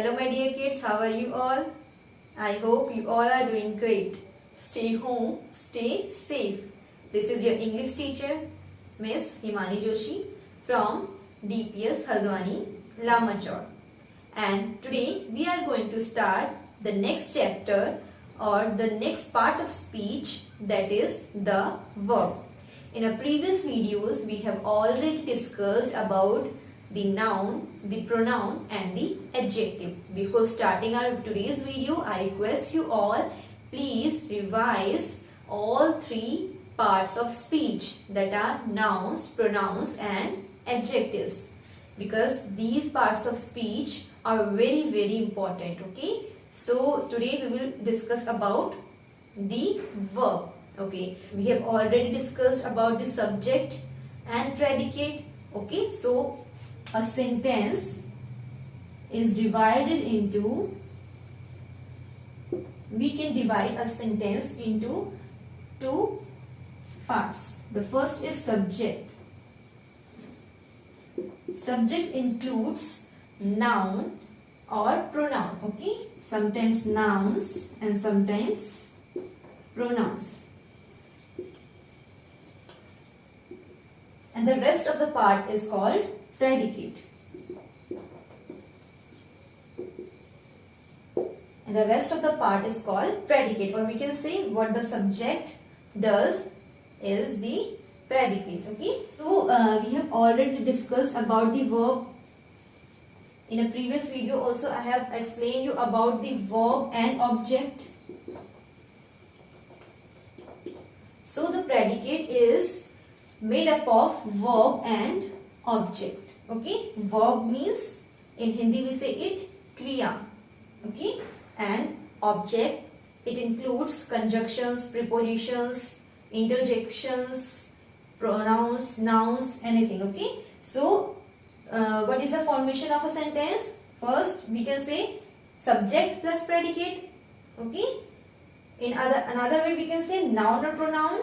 Hello my dear kids, how are you all? I hope you all are doing great. Stay home, stay safe. This is your English teacher, Miss Himani Joshi from DPS Haldwani, Lamachor. And today we are going to start the next chapter or the next part of speech, that is the verb. In our previous videos we have already discussed about the noun, the pronoun and the adjective. Before starting our today's video, I request you all, please revise all three parts of speech, that are nouns, pronouns and adjectives, because these parts of speech are very important. Okay, so today we will discuss about the verb. Okay, we have already discussed about the subject and predicate. Okay, so a sentence is divided into, we can divide a sentence into two parts. The first is subject. Subject includes noun or pronoun. Okay, sometimes nouns and sometimes pronouns. And the rest of the part is called predicate. And the rest of the part is called predicate, or we can say what the subject does is the predicate. Okay, so we have already discussed about the verb. In a previous video also I have explained you about the verb and object. So the predicate is made up of verb and object. Okay, verb means in Hindi we say it kriya. Okay, and object, it includes conjunctions, prepositions, interjections, pronouns, nouns, anything. Okay, so what is the formation of a sentence? First we can say subject plus predicate. Okay, in another way we can say noun or pronoun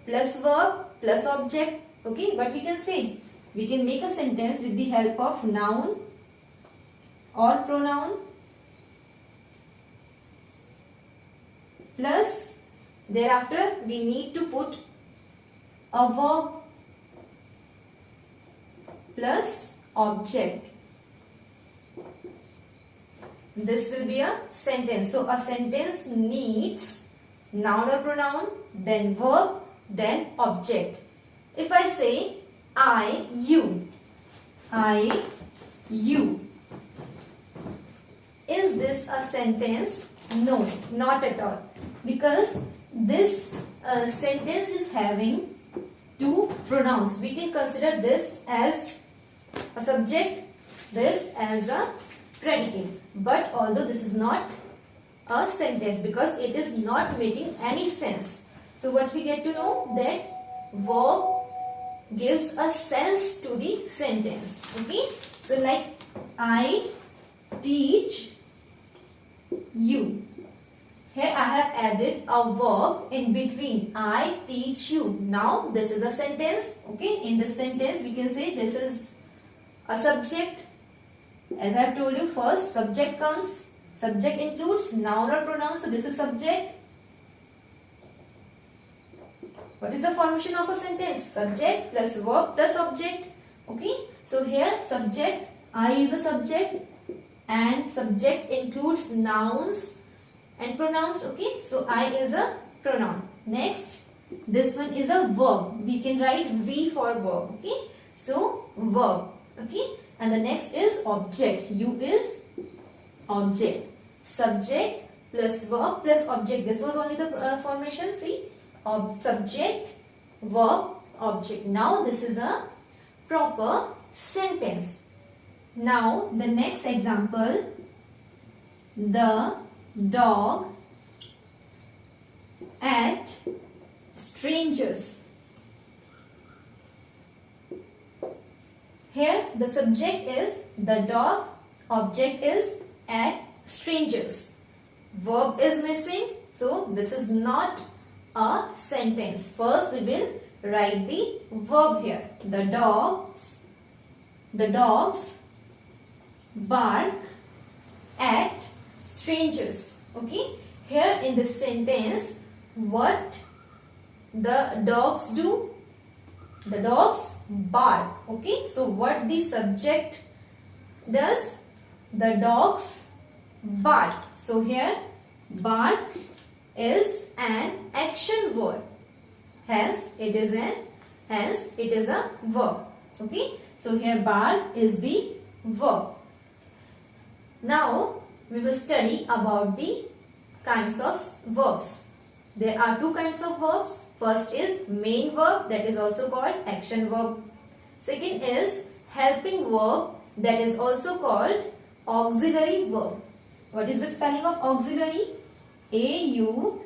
plus verb plus object. Okay, but we can say, we can make a sentence with the help of noun or pronoun plus thereafter we need to put a verb plus object. This will be a sentence. So a sentence needs noun or pronoun, then verb, then object. If I say I, you, is this a sentence? No, not at all, because this sentence is having two pronouns. We can consider this as a subject, this as a predicate, but although this is not a sentence because it is not making any sense. So what we get to know, that verb gives a sense to the sentence. Okay, so like I teach you. Here I have added a verb in between, I teach you. Now this is a sentence. Okay, in this sentence we can say this is a subject. As I have told you, first subject comes. Subject includes noun or pronoun, so this is subject. What is the formation of a sentence? Subject plus verb plus object. Okay, so here subject, I is a subject and subject includes nouns and pronouns. Okay, so I is a pronoun. Next, this one is a verb. We can write V for verb. Okay, so verb. Okay, and the next is object. U is object. Subject plus verb plus object. This was only the formation. See, subject, verb, object. Now this is a proper sentence. Now the next example, the dog at strangers. Here the subject is the dog, object is at strangers. Verb is missing, so this is not a sentence. First we will write the verb here. The dogs bark strangers. Okay, here in this sentence, what the dogs do? The dogs bark. Okay, so what the subject does? The dogs bark. So here bark is an action word. Hence it is a verb. Okay, so here bark is the verb. Now we will study about the kinds of verbs. There are two kinds of verbs. First is main verb, that is also called action verb. Second is helping verb, that is also called auxiliary verb. What is the spelling of auxiliary? A-U-X-I-L-I-A-R-Y.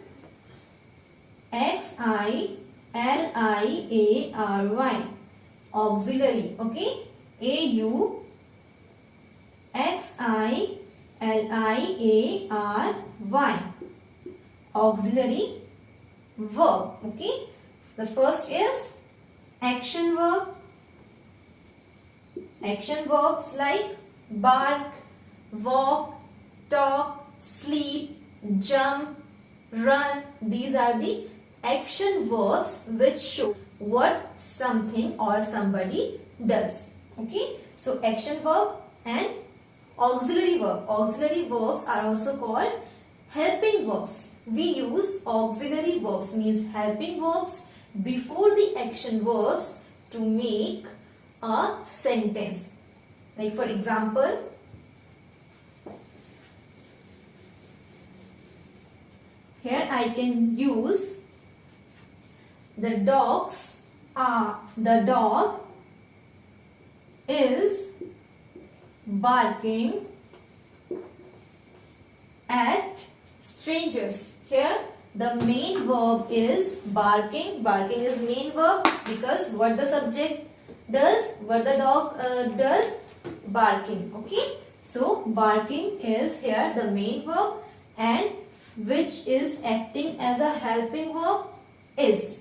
Auxiliary. Okay, A-U-X-I-L-I-A-R-Y. Auxiliary verb. Okay, the first is action verb. Action verbs like bark, walk, talk, sleep, jump, run. These are the action verbs which show what something or somebody does. Okay, so action verb and auxiliary verb. Auxiliary verbs are also called helping verbs. We use auxiliary verbs, means helping verbs, before the action verbs to make a sentence. Like for example, here I can use the dog is barking at strangers. Here the main verb is barking. Barking is main verb because what the subject does, what the dog does, barking. Okay, so barking is here the main verb, and which is acting as a helping verb is.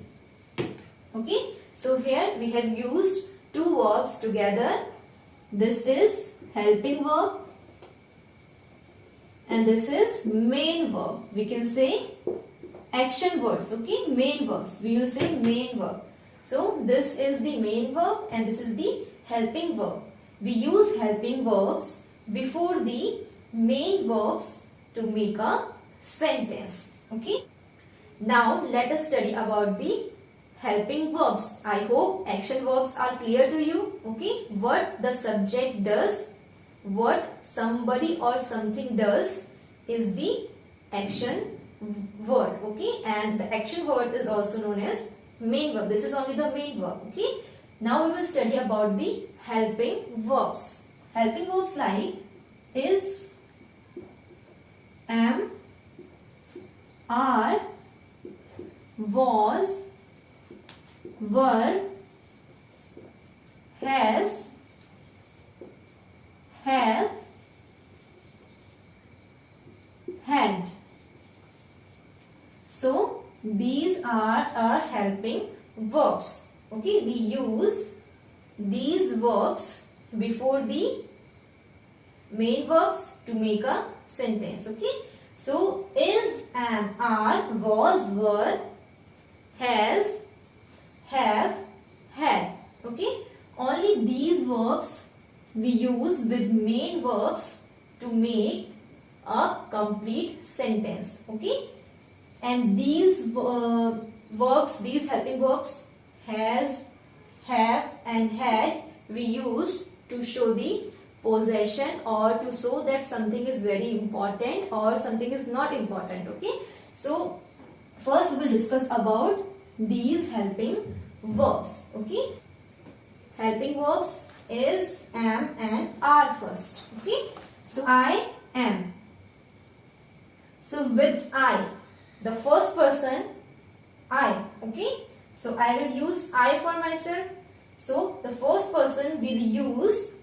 Okay, so here we have used two verbs together. This is helping verb and this is main verb. We can say action words. Okay, main verbs. We will say main verb. So this is the main verb and this is the helping verb. We use helping verbs before the main verbs to make a sentence. Okay. Now let us study about the helping verbs. I hope action verbs are clear to you. Okay. What the subject does, what somebody or something does is the action word. Okay. And the action word is also known as main verb. This is only the main verb. Okay. Now we will study about the helping verbs. Helping verbs like is, am, are, was, were, has, have, had. So these are our helping verbs. Okay, we use these verbs before the main verbs to make a sentence. Okay, so is, am, are, was, were, has, have, had. Okay, only these verbs we use with main verbs to make a complete sentence. Okay, and these verbs, these helping verbs has, have and had, we use to show the possession or to show that something is very important or something is not important. Okay, so first we will discuss about these helping verbs. Okay, helping verbs is, am and are first. Okay, so I am. So with I, the first person I. Okay, so I will use I for myself. So the first person will use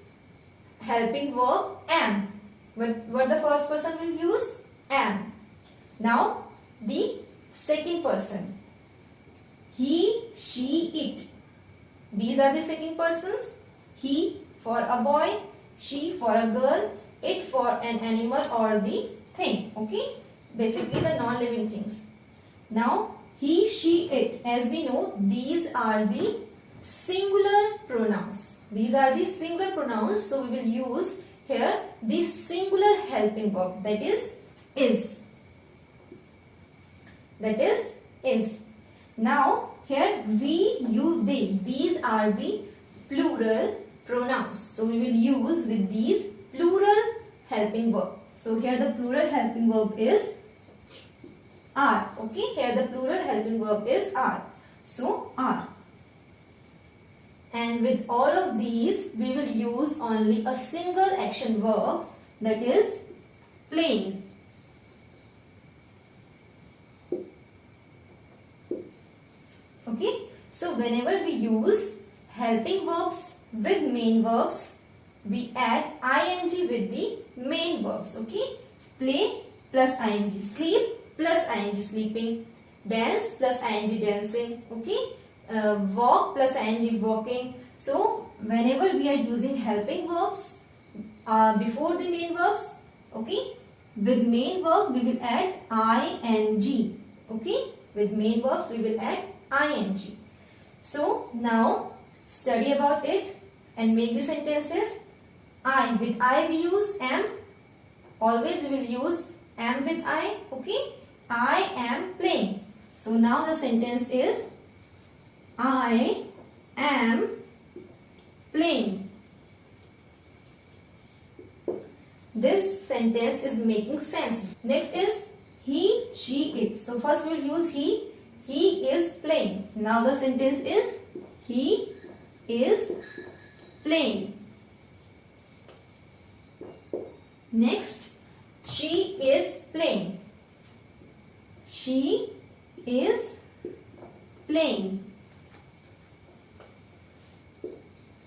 helping verb am. What the first person will use? Am. Now the second person, he, she, it. These are the second persons. He for a boy, she for a girl, it for an animal or the thing. Okay, basically the non-living things. Now he, she, it, as we know, these are the singular pronouns. These are the singular pronouns, so we will use here the singular helping verb, that is that is. Now here we, you, they, these are the plural pronouns, so we will use with these plural helping verb. So here the plural helping verb is are. Okay, here the plural helping verb is are, so are. And with all of these we will use only a single action verb, that is playing. Okay, so whenever we use helping verbs with main verbs, we add ing with the main verbs. Okay, play plus ing, sleep plus ing sleeping, dance plus ing dancing. Okay, walk plus ing walking. So whenever we are using helping verbs before the main verbs, okay, with main verb we will add ing. Okay, with main verbs we will add ing. So now study about it and make the sentences. I, with I we use am. Always we will use am with I. Okay, I am playing. So now the sentence is I am playing. This sentence is making sense. Next is he, she, it. So first we will use he. He is playing. Now the sentence is he is playing. Next, she is playing. She is playing.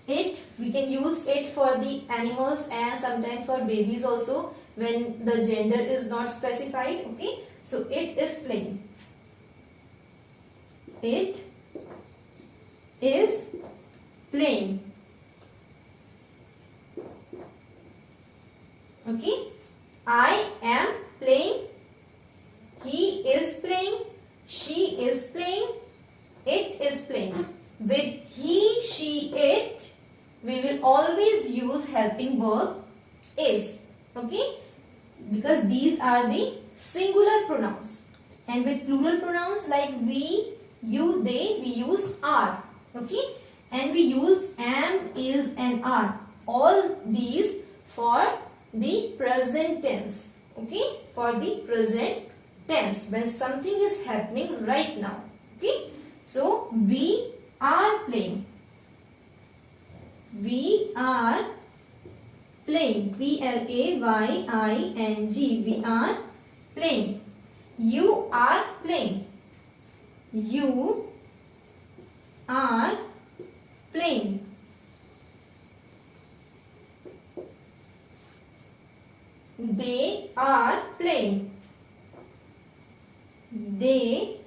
It, we can use it for the animals and sometimes for babies also when the gender is not specified. Okay, so it is playing. It is playing. Okay, I am playing. He is playing. She is playing. It is playing. With he, she, it, we will always use helping verb is. Okay, because these are the singular pronouns. And with plural pronouns like we, you, they, we use are. Okay, and we use am, is and are. All these for the present tense. Okay, for the present tense when something is happening right now. Okay, so we are playing. We are playing. P-L-A-Y-I-N-G. We are playing. You are playing. You are playing. They are playing. They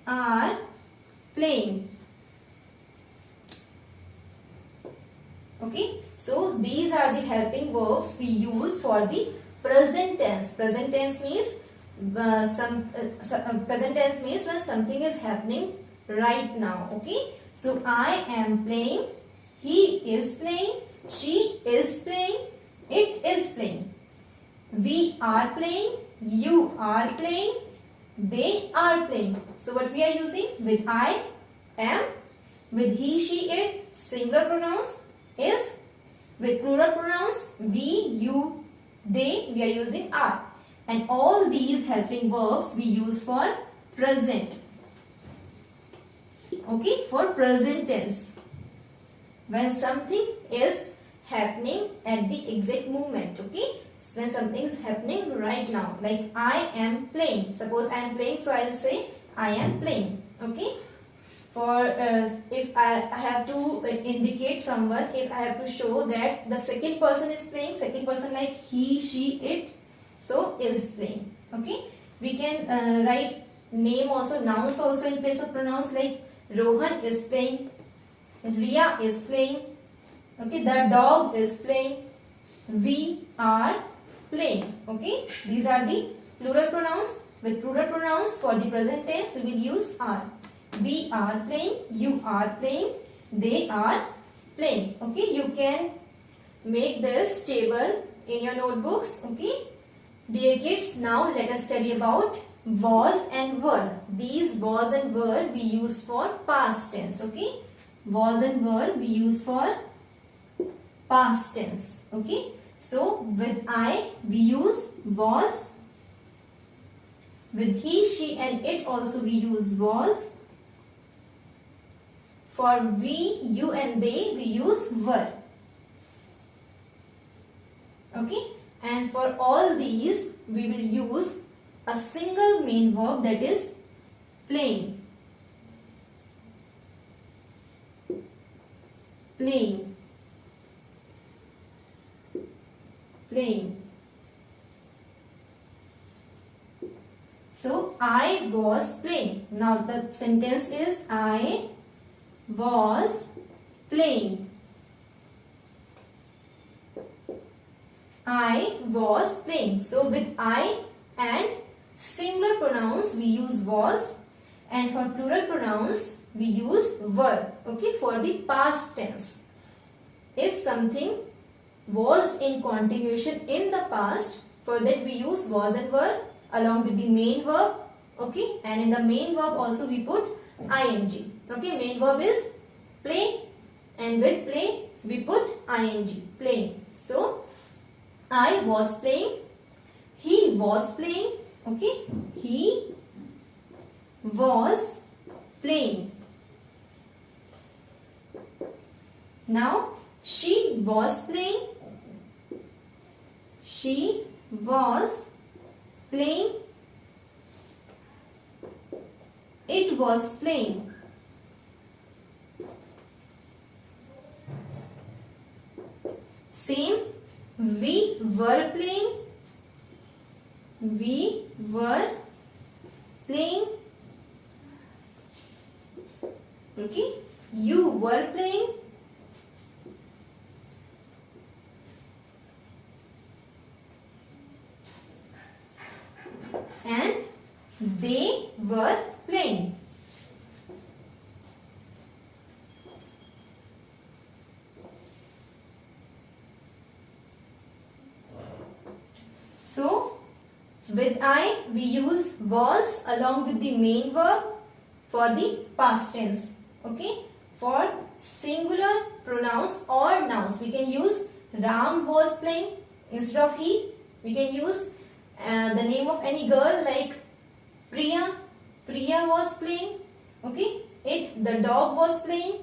are playing. Okay, so these are the helping verbs we use for the present tense. Present tense means present tense means when something is happening right now. Okay, so I am playing. He is playing. She is playing. It is playing. We are playing. You are playing. They are playing. So what we are using? With I am. With he, she, it, singular pronouns is. With plural pronouns we, you, they, we are using are. And all these helping verbs we use for present. Okay, for present tense. When something is happening at the exact moment. Okay, so when something is happening right now, like I am playing. Suppose I am playing, so I will say I am playing. Okay, for if I have to indicate someone, if I have to show that the second person is playing, second person like he, she, it, so is playing. Okay, we can write name also, nouns also in place of pronouns, like Rohan is playing, Riya is playing. Okay, the dog is playing. we are playing. Okay, these are the plural pronouns. With plural pronouns for the present tense we will use are. We are playing, you are playing, they are playing. Okay, you can make this table in your notebooks. Okay, dear kids, now let us study about was and were. These was and were we use for past tense. Okay, was and were we use for past tense. Okay, so with I we use was. With he, she and it also we use was. For we, you and they we use were. Okay, and for all these we will use a single main verb, that is playing. Playing. Playing. So I was playing. Now the sentence is I was playing. I was playing. So with I and singular pronouns we use was, and for plural pronouns we use were. Okay, for the past tense. If something was in continuation in the past, for that we use was and were along with the main verb. Okay, and in the main verb also we put ing. Okay, main verb is play, and with play we put ing, playing. So I was playing, he was playing. Okay, he was playing. Now she was playing, she was playing, it was playing. Same, we were playing, we were playing. Okay, you were playing, and they were playing. So with I we use was along with the main verb for the past tense. Okay, for singular pronouns or nouns we can use Ram was playing instead of he. We can use the name of any girl like Priya. Priya was playing. Okay, it, the dog was playing.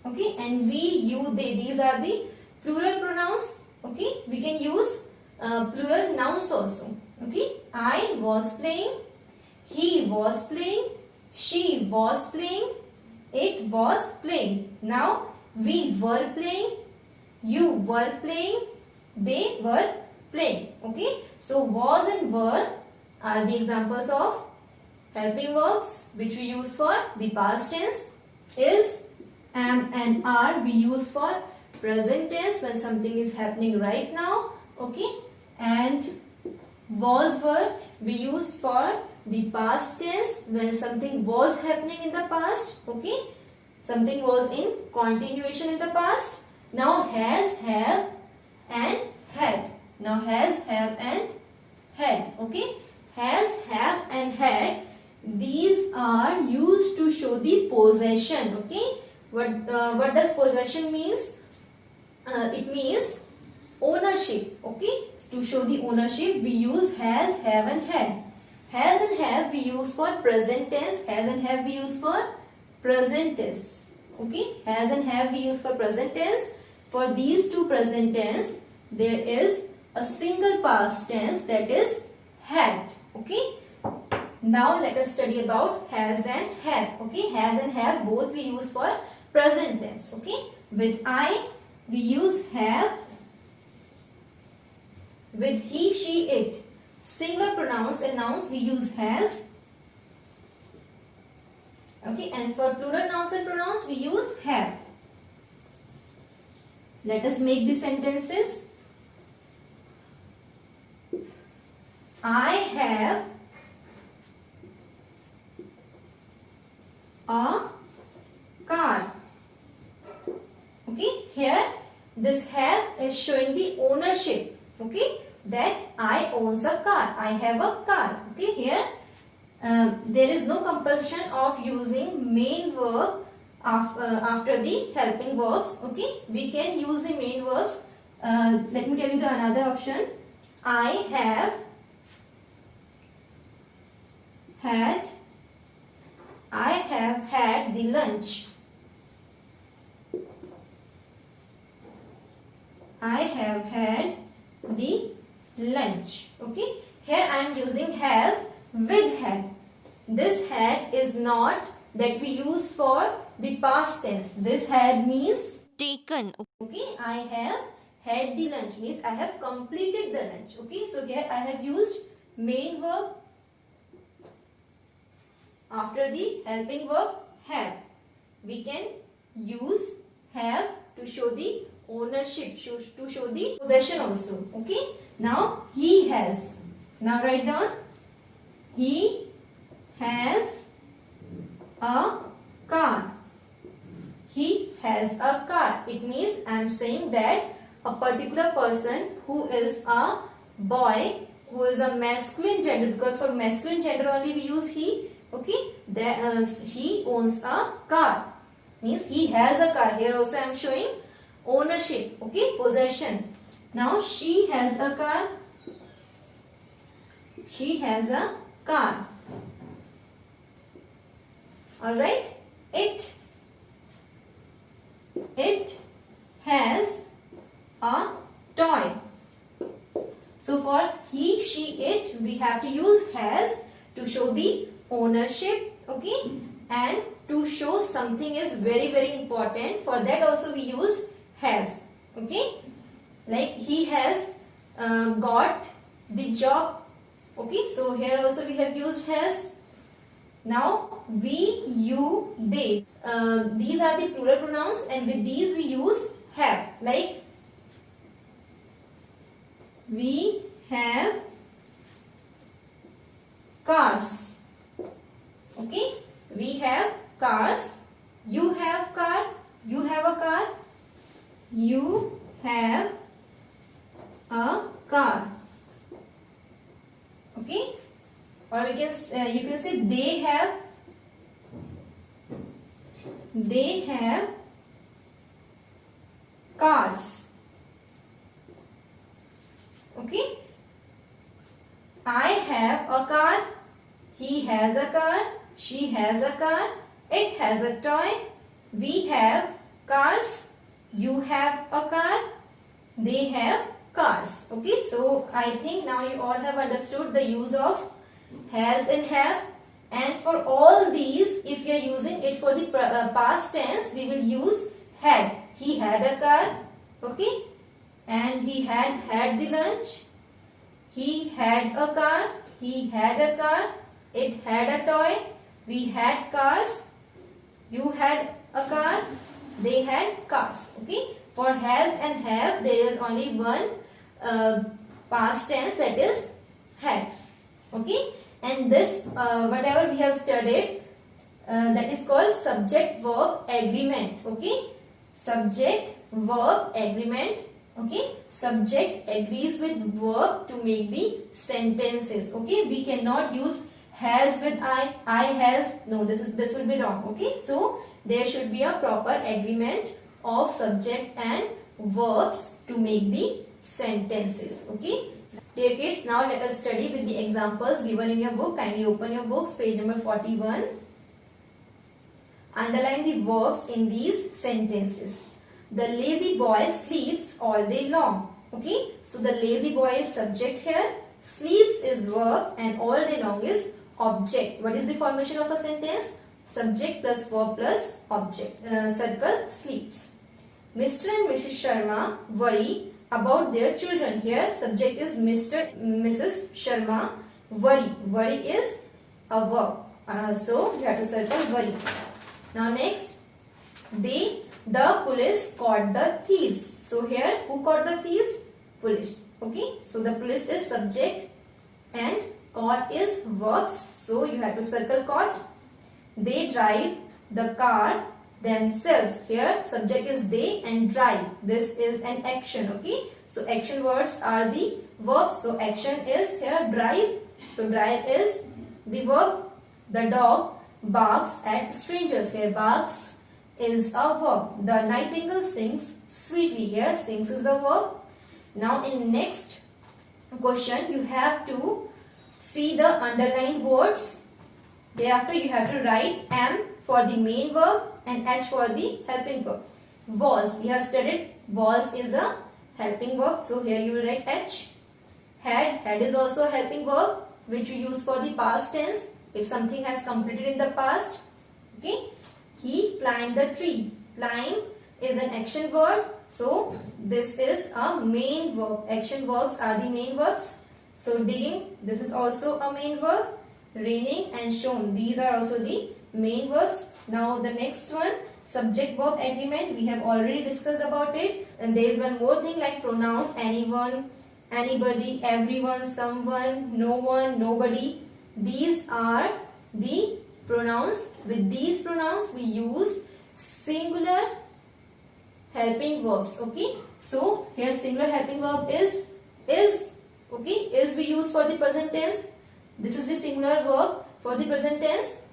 Okay, and we, you, they, these are the plural pronouns. Okay, we can use plural nouns also. Okay, I was playing, he was playing, she was playing, it was playing. Now we were playing, you were playing, they were playing. Okay, so was and were are the examples of helping verbs which we use for the past tense. Is, am and are we use for present tense when something is happening right now. Okay, and was, were we use for the past tense when something was happening in the past. Okay, something was in continuation in the past. Now has, have and had. Now has, have and had. Okay, has, have and had, these are used to show the possession. Okay, what does possession means? It means ownership. Okay, to show the ownership we use has, have and had. Has and have we use for present tense. Has and have we use for present tense. Okay, has and have we use for present tense. For these two present tense there is a single past tense, that is had. Okay, now let us study about has and have. Okay, has and have both we use for present tense. Okay, with I we use have. With he, she, it, singular pronouns and nouns we use has. Okay, and for plural nouns and pronouns we use have. Let us make the sentences. I have a car. Okay, here this have is showing the ownership. Okay, that I owns a car. I have a car. Okay, here there is no compulsion of using main verb after the helping verbs. Okay, we can use the main verbs. Let me tell you the another option. I have had the lunch. I have had the lunch. Okay, here I am using have with had. This had is not that we use for the past tense. This had means taken. Okay, I have had the lunch means I have completed the lunch. Okay, so here I have used main verb after the helping verb have. We can use have to show the ownership, to show the possession also. Okay, now he has. Now write down, he has a car. He has a car. It means I am saying that a particular person who is a boy, who is a masculine gender, because for masculine gender only we use he. Okay, he owns a car. Means he has a car. Here also I am showing ownership. Okay, possession. Now she has a car. She has a car. Alright. It has a toy. So for he, she, it, we have to use has to show the ownership. Okay, and to show something is very important. For that also we use has. Okay, like he has got the job. Okay, so here also we have used has. Now we, you, they. These are the plural pronouns, and with these we use have. Like we have cars. Okay, we have cars. You have car. You have a car. You have a car. Okay, or we can you can say they have. They have cars. Okay, I have a car. He has a car. She has a car. It has a toy. We have cars. You have a car. They have cars. Okay, so I think now you all have understood the use of has and have. And for all these, if you are using it for the past tense, we will use had. He had a car. Okay, and he had the lunch. He had a car. He had a car. It had a toy. We had cars. You had a car. They had cars. Okay. For has and have, there is only one past tense, that is had. Okay. And this whatever we have studied, that is called subject verb agreement. Okay. Subject verb agreement. Okay. Subject agrees with verb to make the sentences. Okay. We cannot use has with I has. No, this will be wrong. Okay, so there should be a proper agreement of subject and verbs to make the sentences. Okay, dear kids, now let us study with the examples given in your book. Kindly open your books, page number 41. Underline the verbs in these sentences. The lazy boy sleeps all day long. Okay, so the lazy boy is subject here, sleeps is verb, and all day long is object. What is the formation of a sentence? Subject plus verb plus object. Circle sleeps. Mr. and Mrs. Sharma worry about their children. Here subject is Mr. Mrs. Sharma worry. Worry is a verb. So you have to circle worry. Now next, the police caught the thieves. So here who caught the thieves? Police. Okay. So the police is subject. and caught is verbs. So you have to circle caught. They drive the car themselves. Here subject is they and drive. This is an action. Okay. So action words are the verbs. So action is here drive. So drive is the verb. The dog barks at strangers. Here barks is a verb. The nightingale sings sweetly. Here sings is the verb. Now in next question you have to see the underlined words. Thereafter you have to write M for the main verb and H for the helping verb. Was, we have studied was is a helping verb. So here you will write H. Had is also a helping verb which we use for the past tense if something has completed in the past. Okay. He climbed the tree. Climb is an action verb. So this is a main verb. Action verbs are the main verbs. So digging, this is also a main verb. Raining and shone, these are also the main verbs. Now the next one, subject verb agreement, we have already discussed about it. And there is one more thing like pronoun, anyone, anybody, everyone, someone, no one, nobody. These are the pronouns. With these pronouns we use singular helping verbs. Okay. So here singular helping verb is. Okay. Is we use for the present tense. This is the singular verb for the present tense.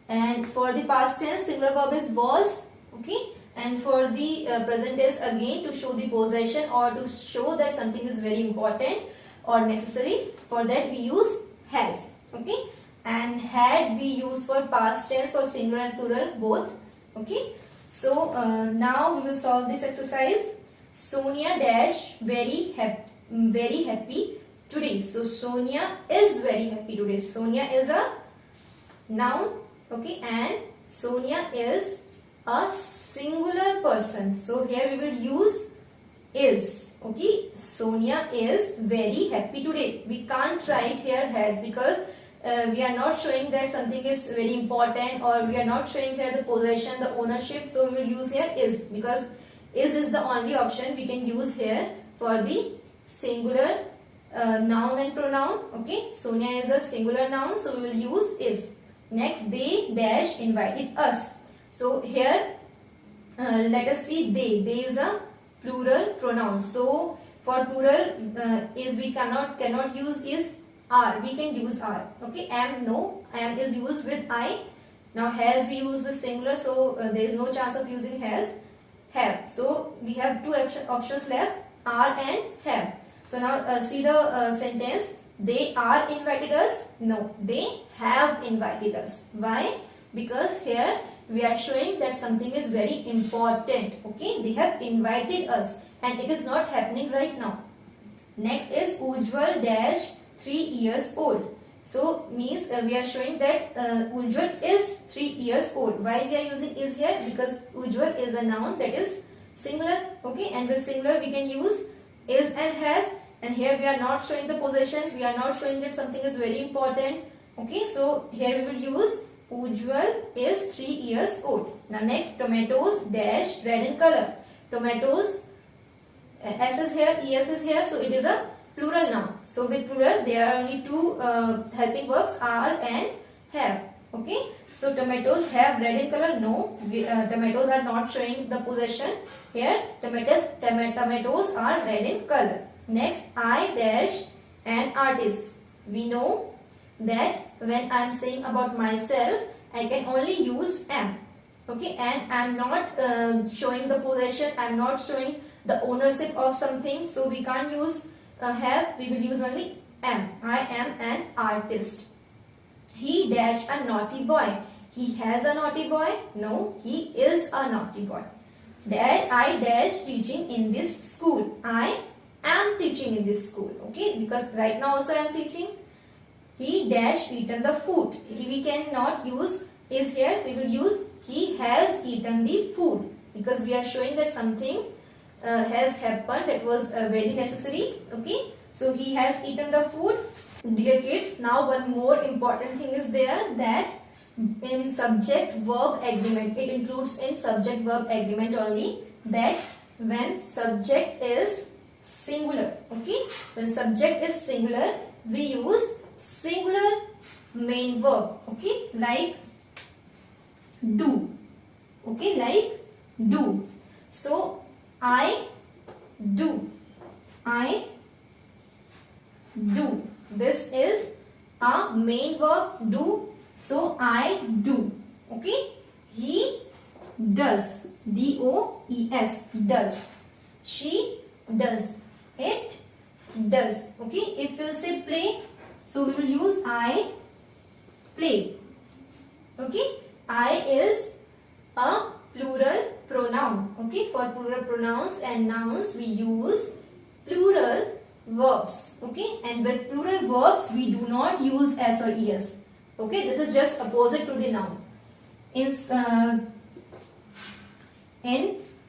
And for the past tense, singular verb is was. Okay. And for the present tense, again to show the possession or to show that something is very important or necessary, for that we use has. Okay. And had we use for past tense, for singular and plural both. Okay. So now we will solve this exercise. Sonia dash very happy today. So Sonia is very happy today. Sonia is a noun. Okay. And Sonia is a singular person. So here we will use is. Okay. Sonia is very happy today. We can't write here has because we are not showing that something is very important, or we are not showing here the possession, the ownership. So we will use here is, because is the only option we can use here for the singular noun and pronoun. Okay. Sonia is a singular noun. So we will use is. Next, they dash invited us. So here let us see they. They is a plural pronoun. So for plural is we cannot use is. Are, we can use are. Okay. Am, no. Am is used with I. Now has we use with singular, so there is no chance of using has. Have. So we have two options left, are and have. So now see the sentence. They are invited us. No, they have invited us. Why? Because here we are showing that something is very important. Okay. They have invited us and it is not happening right now. Next is Ujjwal dash 3 years old. So means we are showing that Ujjwal is 3 years old. Why we are using is here? Because Ujjwal is a noun that is singular. Okay. And with singular we can use is and has. And here we are not showing the possession. We are not showing that something is very important. Okay. So here we will use Ujjwal is 3 years old. Now next, tomatoes dash red in color. Tomatoes, S is here, ES is here. So it is a plural noun. So with plural there are only two helping verbs, are and have. Okay. So tomatoes have red in color. No, tomatoes are not showing the possession. Here tomatoes are red in color. Next, I dash an artist. We know that when I am saying about myself, I can only use am. Okay. And I am not showing the possession. I am not showing the ownership of something. So we can't use have, we will use only am. I am an artist. He dash a naughty boy. He has a naughty boy. No, he is a naughty boy. Dad, I dash teaching in this school. I am teaching in this school. Okay, because right now also I am teaching. He dash eaten the food. We cannot use is here. We will use he has eaten the food, because we are showing that something has happened that was very necessary. Okay. So he has eaten the food. Dear kids, now one more important thing is there, that in subject verb agreement, it includes in subject verb agreement only, that when subject is singular. Okay, when subject is singular, we use singular main verb. Okay, like do. Okay, like do. So I do. I do. This is a main verb do. So I do. Okay. He does. D-O-E-S. Does. She does. It does. Okay. If we say play, so we will use I play. Okay. I is a plural pronoun. Okay. For plural pronouns and nouns, we use plural verbs. Okay. And with plural verbs, we do not use s or es. Okay. This is just opposite to the noun. In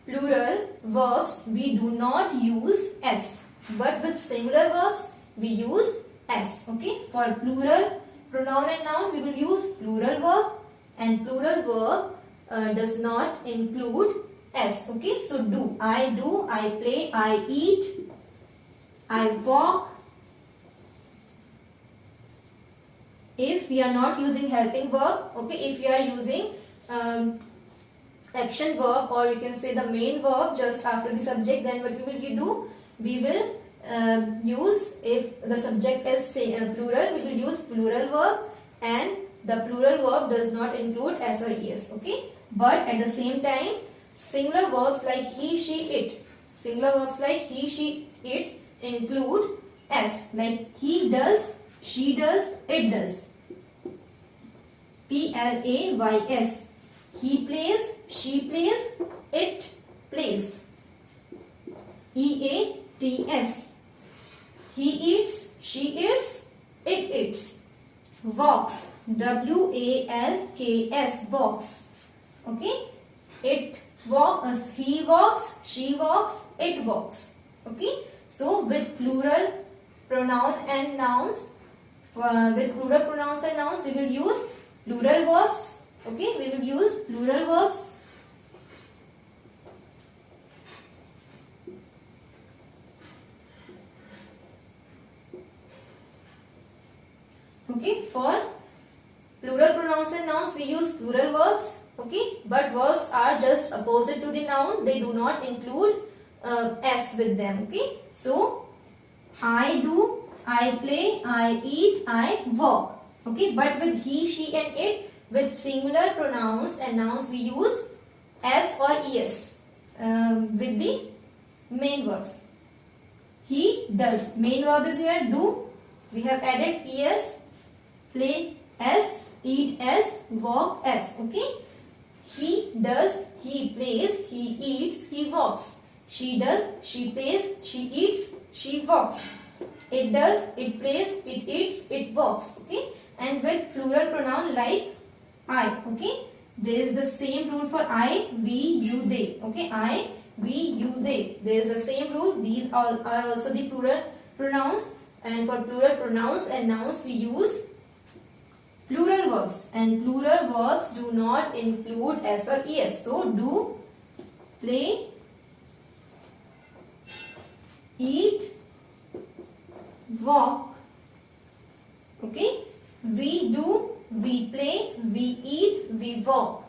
plural verbs, we do not use s. But with singular verbs, we use s. Okay. For plural pronoun and noun, we will use plural verb. And plural verb does not include s. Okay. So do. I do. I play. I eat. I walk. If we are not using helping verb, okay, if we are using action verb, or you can say the main verb just after the subject, then what will you do? We will use, if the subject is plural, we will use plural verb, and the plural verb does not include s or es. Okay, but at the same time, singular verbs like he, she, it, singular verbs like he, she, it include s, like he does, she does, it does. P-L-A-Y-S. He plays, she plays, it plays. E-A-T-S. He eats, she eats, it eats. Walks. W-A-L-K-S. Walks. Okay. It walks, he walks, she walks, it walks. Okay. So with plural pronoun and nouns, we will use plural verbs. Okay, we will use plural verbs. Okay, for plural pronouns and nouns, we use plural verbs. Okay, but verbs are just opposite to the noun. They do not include s with them. Okay, so I do, I play, I eat, I walk. Okay, but with he, she and it, with singular pronouns and nouns, we use s or es with the main verbs. He does. Main verb is here, do. We have added es, play s, eat s, walk s. Okay. He does, he plays, he eats, he walks. She does, she plays, she eats, she walks. It does, it plays, it eats, it walks. Okay. And with plural pronoun like I. Okay. There is the same rule for I, we, you, they. Okay. I, we, you, they. There is the same rule. These all are also the plural pronouns. And for plural pronouns and nouns, we use plural verbs. And plural verbs do not include s or es. So, do, play, eat, walk. Okay. We do, we play, we eat, we walk.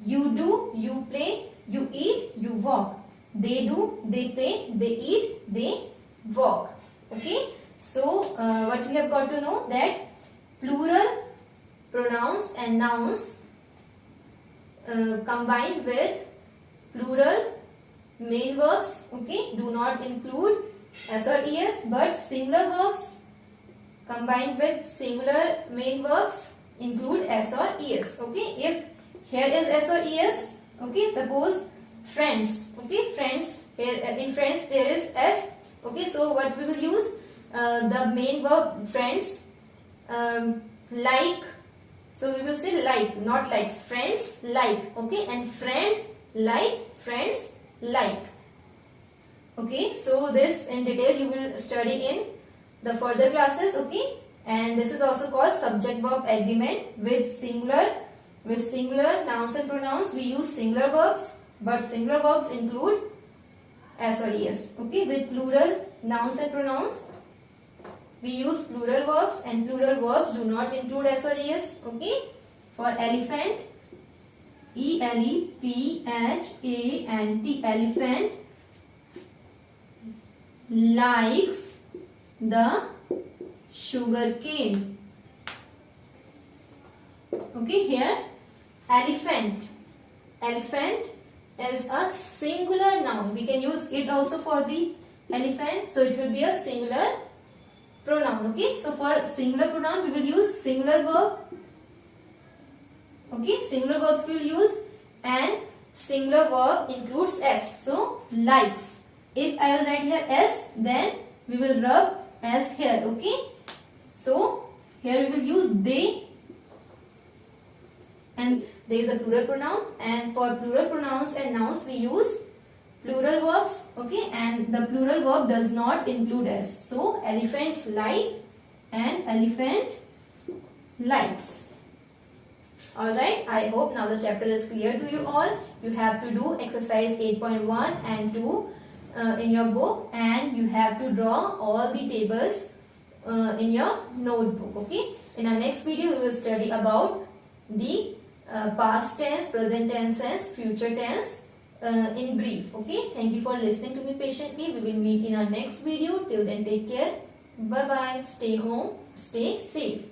You do, you play, you eat, you walk. They do, they play, they eat, they walk. Okay. So, what we have got to know, that plural pronouns and nouns combined with plural main verbs, okay, do not include s or es, but singular verbs combined with singular main verbs include s or es. Okay, if here is s or es, okay, suppose friends, okay, friends, here in friends there is s. Okay, so what we will use, the main verb friends, like, so we will say like, not likes, friends like. Okay, and friend like, friends like. Okay, so this in detail you will study in the further classes. Okay, and this is also called subject verb agreement. With singular nouns and pronouns we use singular verbs, but singular verbs include S or ES. Okay, with plural nouns and pronouns we use plural verbs, and plural verbs do not include S or ES. Okay, for elephant, ELEPHANT, elephant likes the sugar cane. Okay, here elephant is a singular noun. We can use it also for the elephant, so it will be a singular pronoun. Okay, so for singular pronoun we will use singular verb. Okay, singular verbs we will use, and singular verb includes S. So likes. If I will write here S, then we will rub S here. Okay, so here we will use they, and there is a plural pronoun, and for plural pronouns and nouns we use plural verbs. Okay, and the plural verb does not include S. So elephants like and elephant likes. Alright, I hope now the chapter is clear to you all. You have to do exercise 8.1 and 2 in your book, and you have to draw all the tables in your notebook. Okay, in our next video we will study about the past tense, present tense and future tense in brief. Okay, thank you for listening to me patiently. We will meet in our next video. Till then, take care. Bye bye. Stay home, stay safe.